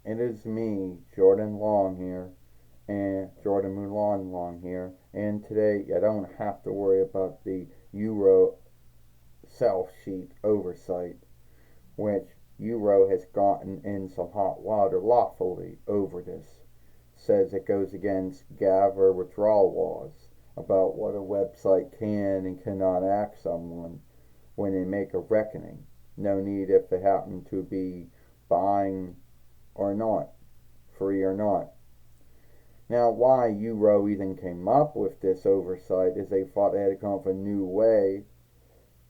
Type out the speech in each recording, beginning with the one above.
It is me, Jordan Long here, and Jordan Mulan Long here, and today I don't have to worry about the Euro self sheet oversight, which Euro has gotten in some hot water lawfully over this. Says it goes against GAV or withdrawal laws about what a website can and cannot ask someone when they make a reckoning. No need if they happen to be buying or not, free or not. Now, why Euro even came up with this oversight is they thought they had to come up with a new way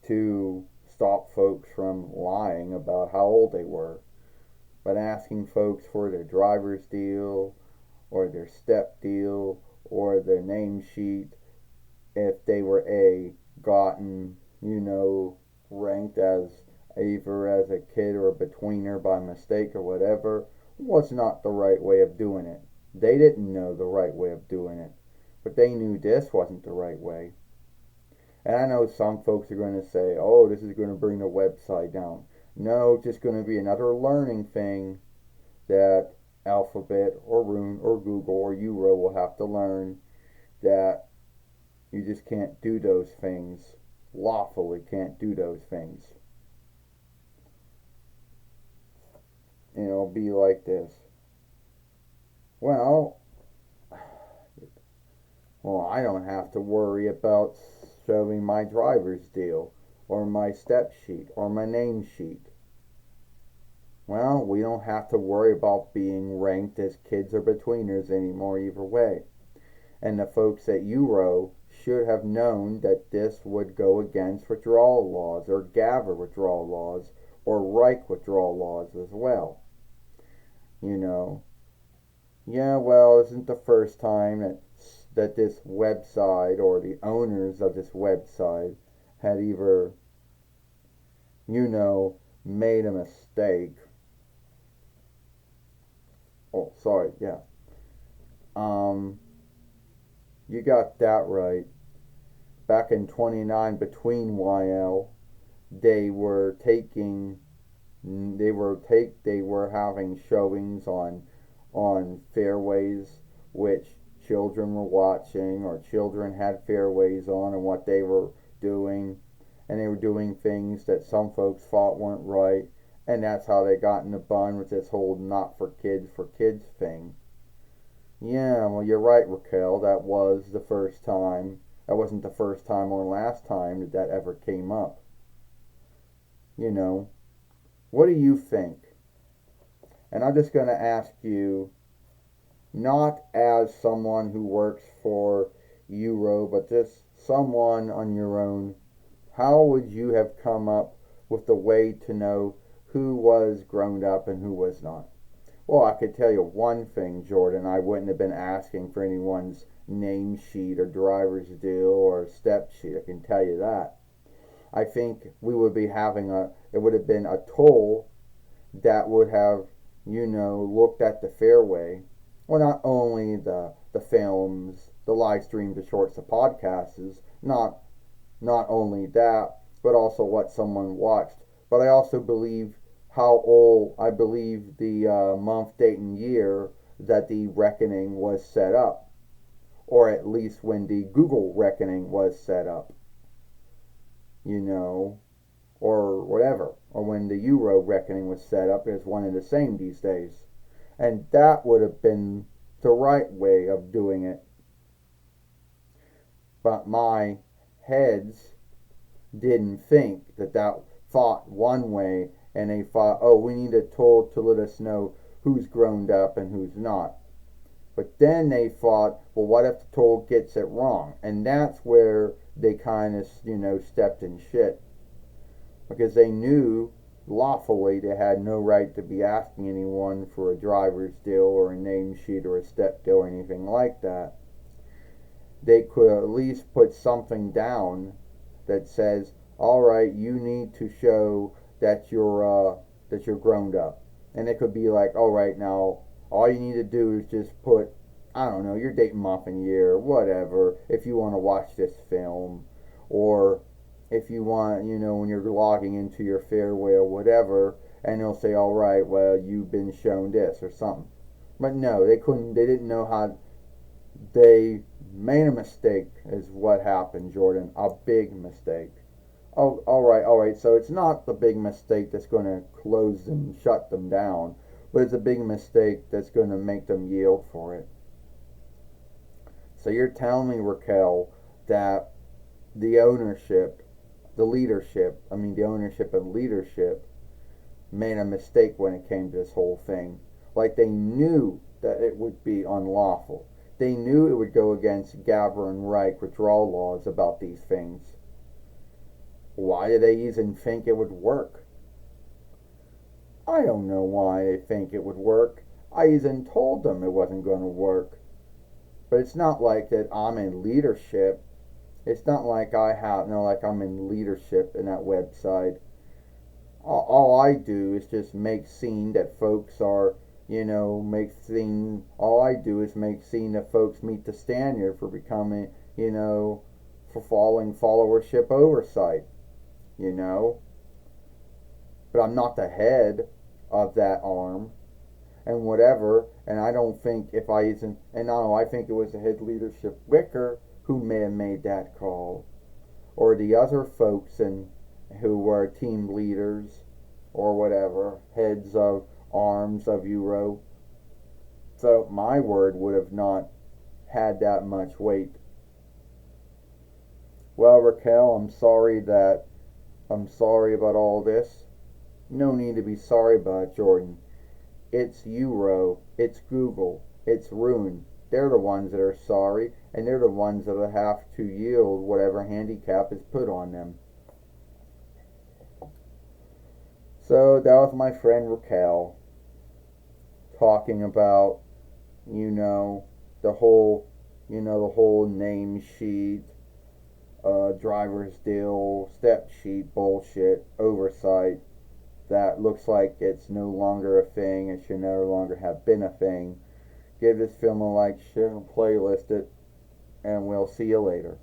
to stop folks from lying about how old they were, but asking folks for their driver's deal or their step deal or their name sheet if they were gotten, ranked as either as a kid or a betweener by mistake or whatever, was not the right way of doing it. They didn't know the right way of doing it, but they knew this wasn't the right way. And I know some folks are going to say, oh, this is going to bring the website down. No, it's just going to be another learning thing that Alphabet or Rune or Google or Euro will have to learn, that you just can't do those things. Lawfully can't do those things. And it'll be like this. Well, I don't have to worry about showing my driver's deal or my step sheet or my name sheet. Well, we don't have to worry about being ranked as kids or betweeners anymore either way. And the folks at Euro should have known that this would go against withdrawal laws or GAVR withdrawal laws or Reich withdrawal laws as well. Yeah, well, this isn't the first time that this website or the owners of this website had either, made a mistake. Oh, sorry, yeah. You got that right. Back in 29 between YL, they were having showings on fairways which children were watching, or children had fairways on, and what they were doing, and they were doing things that some folks thought weren't right, and that's how they got in the bun with this whole not for kids thing. Yeah, well, you're right, Raquel. That was the first time. That wasn't the first time or last time that ever came up. What do you think? And I'm just going to ask you, not as someone who works for Euro, but just someone on your own, how would you have come up with the way to know who was grown up and who was not? Well, I could tell you one thing, Jordan. I wouldn't have been asking for anyone's name sheet or driver's deal or step sheet. I can tell you that. I think we would be it would have been a toll that would have, looked at the fairway. Well, not only the films, the live streams, the shorts, the podcasts, not only that, but also what someone watched. But I also believe I believe the month, date, and year that the reckoning was set up, or at least when the Google reckoning was set up, or whatever, or when the Euro reckoning was set up. Is one and the same these days, and that would have been the right way of doing it. But my heads didn't think that thought one way, and they thought, oh, we need a tool to let us know who's grown up and who's not. But then they thought, well, what if the tool gets it wrong? And that's where they kind of, stepped in shit. Because they knew lawfully they had no right to be asking anyone for a driver's deal or a name sheet or a step deal or anything like that. They could at least put something down that says, all right, you need to show that you're grown up. And it could be like, all right, now all you need to do is just put, I don't know, your date, month, and year, whatever, if you want to watch this film, or if you want, when you're logging into your Fairway or whatever, and they'll say, all right, well, you've been shown this or something. But no, they couldn't. They didn't know how. They made a mistake, is what happened, Jordan. A big mistake. Oh, all right. So it's not the big mistake that's going to close them, shut them down, but it's a big mistake that's going to make them yield for it. So you're telling me, Raquel, that the ownership, the ownership and leadership made a mistake when it came to this whole thing. Like they knew that it would be unlawful. They knew it would go against Gabber and Reich withdrawal laws about these things. Why did they even think it would work? I don't know why they think it would work. I even told them it wasn't going to work. But it's not like that I'm in leadership. It's not like like I'm in leadership in that website. All I do is just make scene that folks are, all I do is make scene that folks meet the standard for becoming, for following followership oversight, you know. But I'm not the head of that arm and whatever. And I don't think if I isn't, and no, I think it was the head leadership Wicker who may have made that call, or the other folks who were team leaders or whatever, heads of arms of Euro. So my word would have not had that much weight. Well, Raquel, I'm sorry about all this. No need to be sorry about it, Jordan. It's Euro, it's Google, it's Rune. They're the ones that are sorry, and they're the ones that will have to yield whatever handicap is put on them. So that was my friend Raquel talking about, the whole, the whole name sheet, driver's deal, step sheet bullshit, oversight. That looks like it's no longer a thing. It should no longer have been a thing. Give this film a like, share, and playlist it, and we'll see you later.